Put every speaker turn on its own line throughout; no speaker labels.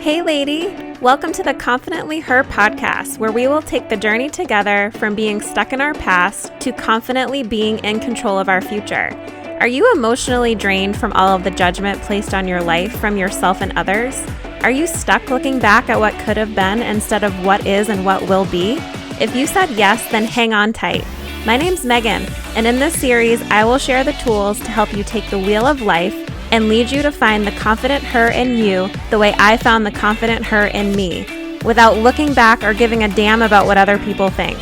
Hey lady, welcome to the Confidently Her podcast, where we will take the journey together from being stuck in our past to confidently being in control of our future. Are you emotionally drained from all of the judgment placed on your life from yourself and others? Are you stuck looking back at what could have been instead of what is and what will be? If you said yes, then hang on tight. My name's Megan, and in this series, I will share the tools to help you take the wheel of life and lead you to find the confident her in you the way I found the confident her in me, without looking back or giving a damn about what other people think.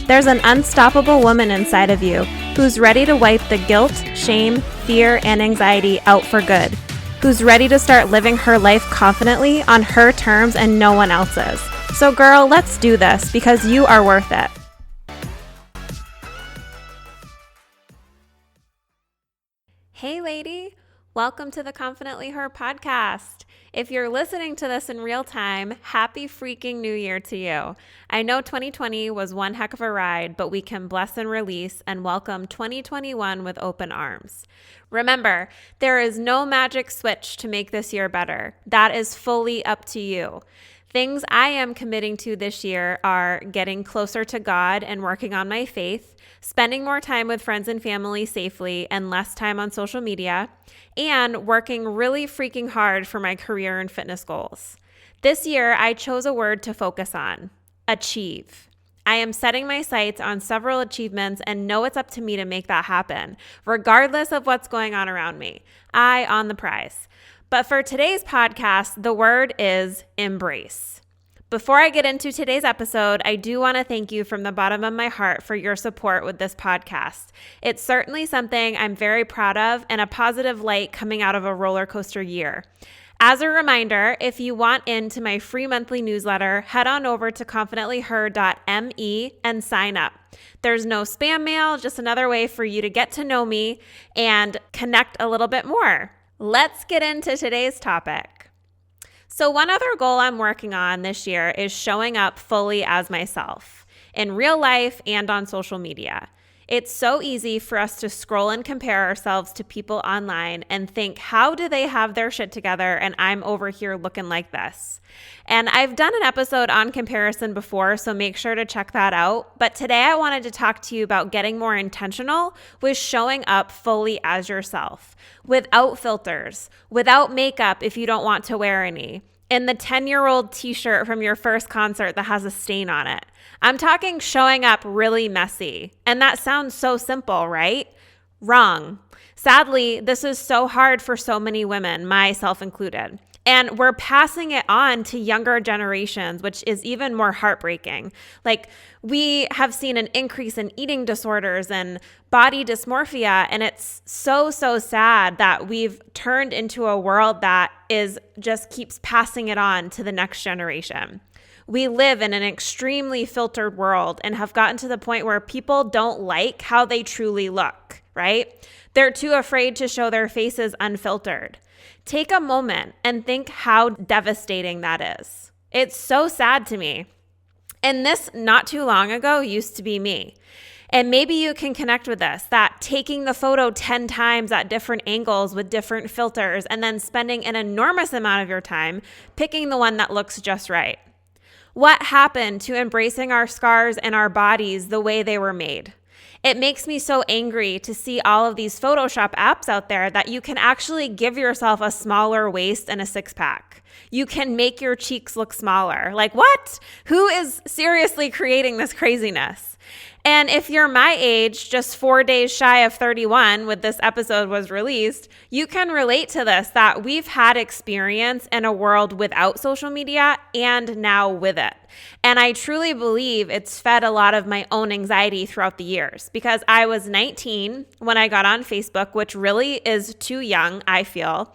There's an unstoppable woman inside of you who's ready to wipe the guilt, shame, fear, and anxiety out for good, who's ready to start living her life confidently on her terms and no one else's. So girl, let's do this because you are worth it. Hey lady, welcome to the Confidently Her podcast. If you're listening to this in real time, happy freaking New Year to you. I know 2020 was one heck of a ride, but we can bless and release and welcome 2021 with open arms. Remember, there is no magic switch to make this year better. That is fully up to you. Things I am committing to this year are getting closer to God and working on my faith, spending more time with friends and family safely and less time on social media, and working really freaking hard for my career and fitness goals. This year, I chose a word to focus on: achieve. I am setting my sights on several achievements and know it's up to me to make that happen, regardless of what's going on around me. Eye on the prize. But for today's podcast, the word is embrace. Before I get into today's episode, I do want to thank you from the bottom of my heart for your support with this podcast. It's certainly something I'm very proud of and a positive light coming out of a roller coaster year. As a reminder, if you want into my free monthly newsletter, head on over to confidentlyher.me and sign up. There's no spam mail, just another way for you to get to know me and connect a little bit more. Let's get into today's topic. So one other goal I'm working on this year is showing up fully as myself in real life and on social media. It's so easy for us to scroll and compare ourselves to people online and think, how do they have their shit together and I'm over here looking like this? And I've done an episode on comparison before, so make sure to check that out. But today I wanted to talk to you about getting more intentional with showing up fully as yourself, without filters, without makeup if you don't want to wear any, in the 10-year-old t-shirt from your first concert that has a stain on it. I'm talking showing up really messy. And that sounds so simple, right? Wrong. Sadly, this is so hard for so many women, myself included. And we're passing it on to younger generations, which is even more heartbreaking. Like, we have seen an increase in eating disorders and body dysmorphia, and it's so sad that we've turned into a world that just keeps passing it on to the next generation. We live in an extremely filtered world and have gotten to the point where people don't like how they truly look, right? They're too afraid to show their faces unfiltered. Take a moment and think how devastating that is. It's so sad to me. And this, not too long ago, used to be me. And maybe you can connect with this, that taking the photo 10 times at different angles with different filters and then spending an enormous amount of your time picking the one that looks just right. What happened to embracing our scars and our bodies the way they were made? It makes me so angry to see all of these Photoshop apps out there that you can actually give yourself a smaller waist and a six-pack. You can make your cheeks look smaller. Like, what? Who is seriously creating this craziness? And if you're my age, just 4 days shy of 31 when this episode was released, you can relate to this, that we've had experience in a world without social media and now with it. And I truly believe it's fed a lot of my own anxiety throughout the years, because I was 19 when I got on Facebook, which really is too young, I feel.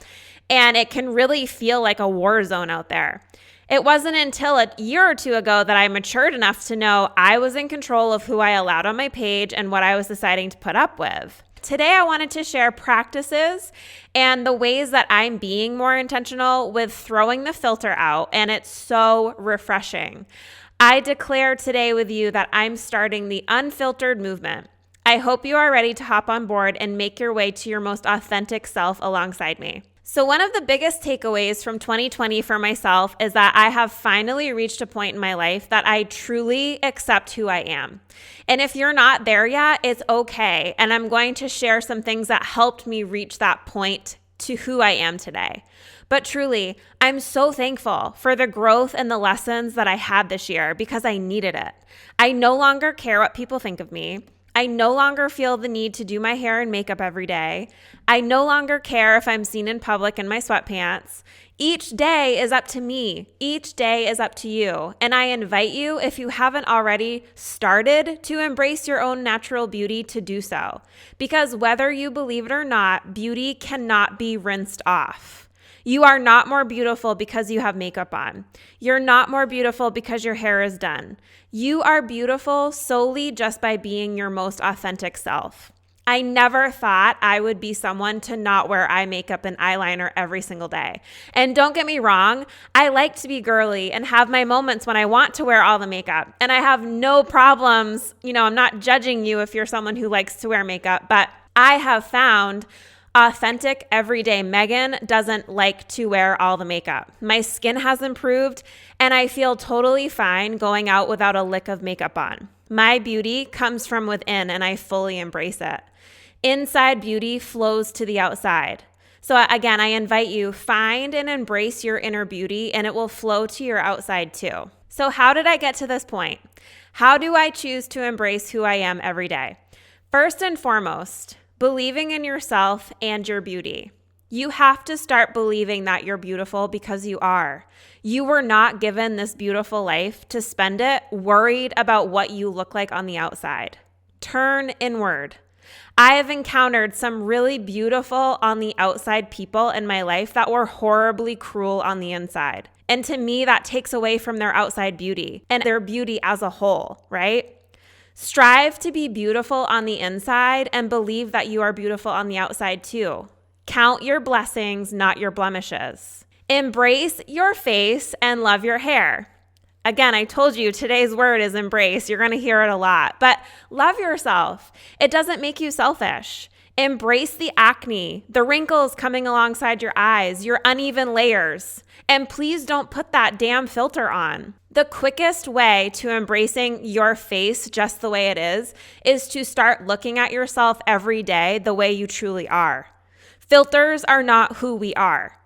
And it can really feel like a war zone out there. It wasn't until a year or two ago that I matured enough to know I was in control of who I allowed on my page and what I was deciding to put up with. Today, I wanted to share practices and the ways that I'm being more intentional with throwing the filter out, and it's so refreshing. I declare today with you that I'm starting the Unfiltered movement. I hope you are ready to hop on board and make your way to your most authentic self alongside me. So one of the biggest takeaways from 2020 for myself is that I have finally reached a point in my life that I truly accept who I am. And if you're not there yet, it's okay. And I'm going to share some things that helped me reach that point to who I am today. But truly, I'm so thankful for the growth and the lessons that I had this year because I needed it. I no longer care what people think of me. I no longer feel the need to do my hair and makeup every day. I no longer care if I'm seen in public in my sweatpants. Each day is up to me. Each day is up to you. And I invite you, if you haven't already started, to embrace your own natural beauty to do so. Because whether you believe it or not, beauty cannot be rinsed off. You are not more beautiful because you have makeup on. You're not more beautiful because your hair is done. You are beautiful solely just by being your most authentic self. I never thought I would be someone to not wear eye makeup and eyeliner every single day. And don't get me wrong, I like to be girly and have my moments when I want to wear all the makeup. And I have no problems. I'm not judging you if you're someone who likes to wear makeup, but I have found authentic, everyday Megan doesn't like to wear all the makeup. My skin has improved, and I feel totally fine going out without a lick of makeup on. My beauty comes from within, and I fully embrace it. Inside beauty flows to the outside. So again, I invite you, find and embrace your inner beauty, and it will flow to your outside too. So how did I get to this point? How do I choose to embrace who I am every day? First and foremost, believing in yourself and your beauty. You have to start believing that you're beautiful because you are. You were not given this beautiful life to spend it worried about what you look like on the outside. Turn inward. I have encountered some really beautiful on the outside people in my life that were horribly cruel on the inside. And to me, that takes away from their outside beauty and their beauty as a whole, right? Strive to be beautiful on the inside and believe that you are beautiful on the outside too. Count your blessings, not your blemishes. Embrace your face and love your hair. Again, I told you today's word is embrace. You're going to hear it a lot, but love yourself. It doesn't make you selfish. Embrace the acne, the wrinkles coming alongside your eyes, your uneven layers. And please don't put that damn filter on. The quickest way to embracing your face just the way it is to start looking at yourself every day the way you truly are. Filters are not who we are.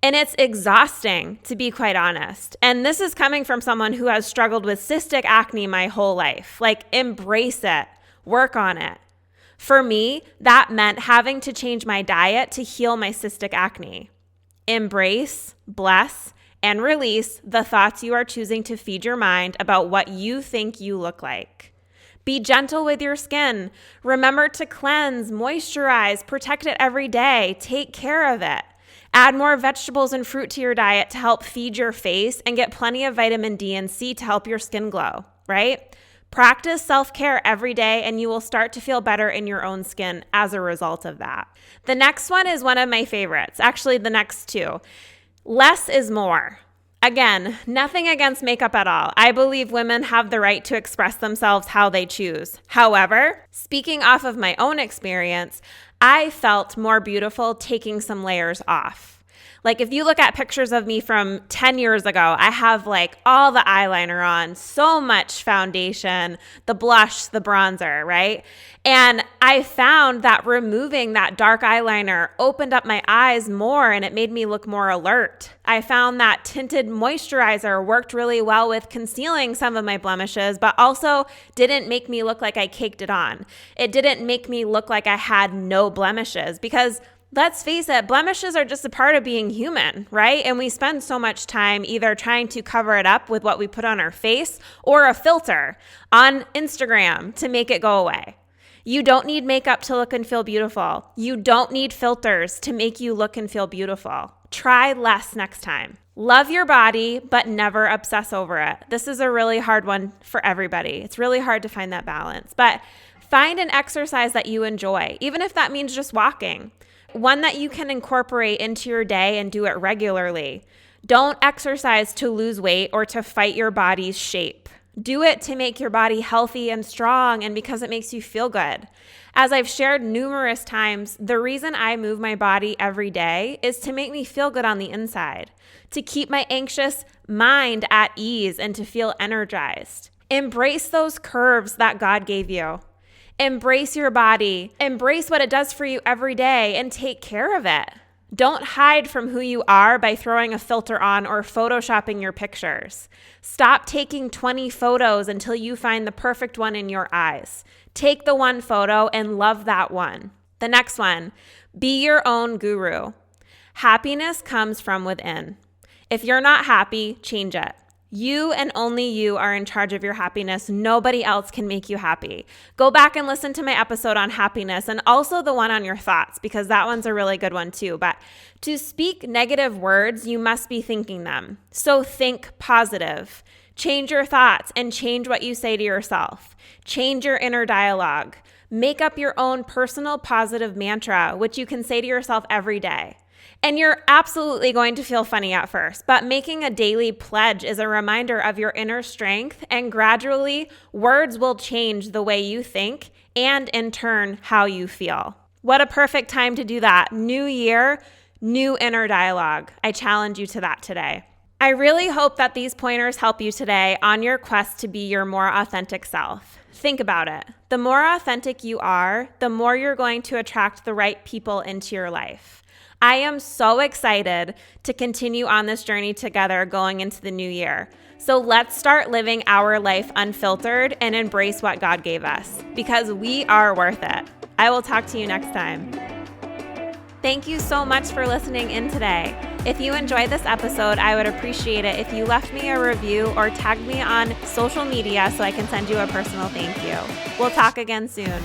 And it's exhausting, to be quite honest. And this is coming from someone who has struggled with cystic acne my whole life. Embrace it. Work on it. For me, that meant having to change my diet to heal my cystic acne. Embrace, bless, and release the thoughts you are choosing to feed your mind about what you think you look like. Be gentle with your skin. Remember to cleanse, moisturize, protect it every day. Take care of it. Add more vegetables and fruit to your diet to help feed your face and get plenty of vitamin D and C to help your skin glow, right? Practice self-care every day and you will start to feel better in your own skin as a result of that. The next one is one of my favorites. Actually, the next two. Less is more. Again, nothing against makeup at all. I believe women have the right to express themselves how they choose. However, speaking off of my own experience, I felt more beautiful taking some layers off. If you look at pictures of me from 10 years ago, I have all the eyeliner on, so much foundation, the blush, the bronzer, right? And I found that removing that dark eyeliner opened up my eyes more and it made me look more alert. I found that tinted moisturizer worked really well with concealing some of my blemishes, but also didn't make me look like I caked it on. It didn't make me look like I had no blemishes because let's face it, blemishes are just a part of being human, right? And we spend so much time either trying to cover it up with what we put on our face or a filter on Instagram to make it go away. You don't need makeup to look and feel beautiful. You don't need filters to make you look and feel beautiful. Try less next time. Love your body, but never obsess over it. This is a really hard one for everybody. It's really hard to find that balance, but find an exercise that you enjoy, even if that means just walking. One that you can incorporate into your day and do it regularly. Don't exercise to lose weight or to fight your body's shape. Do it to make your body healthy and strong and because it makes you feel good. As I've shared numerous times, the reason I move my body every day is to make me feel good on the inside, to keep my anxious mind at ease and to feel energized. Embrace those curves that God gave you. Embrace your body. Embrace what it does for you every day and take care of it. Don't hide from who you are by throwing a filter on or photoshopping your pictures. Stop taking 20 photos until you find the perfect one in your eyes. Take the one photo and love that one. The next one, be your own guru. Happiness comes from within. If you're not happy, change it. You and only you are in charge of your happiness. Nobody else can make you happy. Go back and listen to my episode on happiness and also the one on your thoughts, because that one's a really good one too. But to speak negative words, you must be thinking them. So think positive. Change your thoughts and change what you say to yourself. Change your inner dialogue. Make up your own personal positive mantra, which you can say to yourself every day. And you're absolutely going to feel funny at first, but making a daily pledge is a reminder of your inner strength, and gradually words will change the way you think and in turn how you feel. What a perfect time to do that. New year, new inner dialogue. I challenge you to that today. I really hope that these pointers help you today on your quest to be your more authentic self. Think about it. The more authentic you are, the more you're going to attract the right people into your life. I am so excited to continue on this journey together going into the new year. So let's start living our life unfiltered and embrace what God gave us, because we are worth it. I will talk to you next time. Thank you so much for listening in today. If you enjoyed this episode, I would appreciate it if you left me a review or tagged me on social media so I can send you a personal thank you. We'll talk again soon.